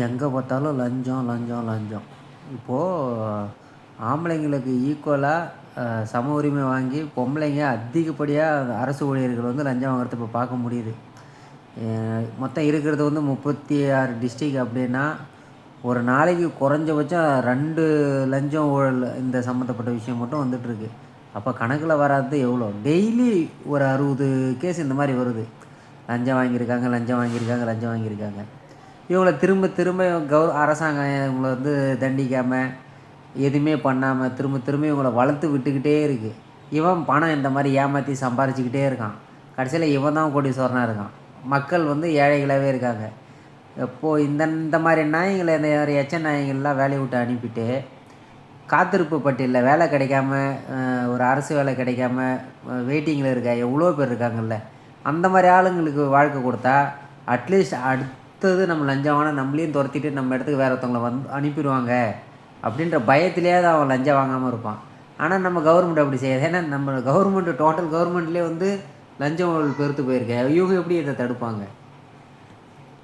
எங்கே பார்த்தாலும் லஞ்சம் லஞ்சம் லஞ்சம். இப்போது ஆம்பளைங்களுக்கு ஈக்குவலாக சம உரிமை வாங்கி பொம்பளைங்க அதிகப்படியாக அரசு ஊழியர்கள் வந்து லஞ்சம் வாங்குறது இப்போ பார்க்க முடியுது. மொத்தம் இருக்கிறது வந்து 36 டிஸ்ட்ரிக் அப்படின்னா, ஒரு நாளைக்கு குறைஞ்சபட்சம் 2 லஞ்சம் ஊழல் இந்த சம்மந்தப்பட்ட விஷயம் மட்டும் வந்துட்டுருக்கு. அப்போ கணக்கில் வராதது எவ்வளோ? டெய்லி ஒரு 60 கேஸ் இந்த மாதிரி வருது. லஞ்சம் வாங்கியிருக்காங்க, லஞ்சம் வாங்கியிருக்காங்க, லஞ்சம் வாங்கியிருக்காங்க. இவங்கள திரும்ப திரும்ப அரசாங்கம் இவங்கள வந்து தண்டிக்காமல் எதுவுமே பண்ணாமல் திரும்ப திரும்ப இவங்கள வளர்த்து விட்டுக்கிட்டே இருக்குது. இவன் பணம் இந்த மாதிரி ஏமாற்றி சம்பாரிச்சிக்கிட்டே இருக்கான். கடைசியில் இவன் தான் கோடீஸ்வரனாக இருக்கான். மக்கள் வந்து ஏழைகளாகவே இருக்காங்க. இப்போது இந்த இந்த மாதிரி நாய்களை இந்த எச்ச நாய்கள்லாம் வேலையை விட்டு அனுப்பிட்டு காத்திருப்பு பட்டியலில் வேலை கிடைக்காம ஒரு அரசு வேலை கிடைக்காம வெயிட்டிங்கில் இருக்க எவ்வளோ பேர் இருக்காங்கல்ல, அந்த மாதிரி ஆளுங்களுக்கு வாழ்க்கை கொடுத்தா அட்லீஸ்ட் அடுத்தது நம்ம லஞ்சம் வாங்கினா நம்மளையும் துரத்திட்டு நம்ம இடத்துக்கு வேறு ஒருத்தவங்களை வந்து அனுப்பிடுவாங்க அப்படின்ற பயத்திலேயே தான் அவன் லஞ்சம் வாங்காமல் இருப்பான். ஆனால் நம்ம கவர்மெண்ட் அப்படி செய்யாது. ஏன்னா நம்ம கவர்மெண்ட்டு டோட்டல் கவர்மெண்ட்லேயே வந்து லஞ்சம் பெருத்து போயிருக்கேன். இவங்க எப்படி இதை தடுப்பாங்க?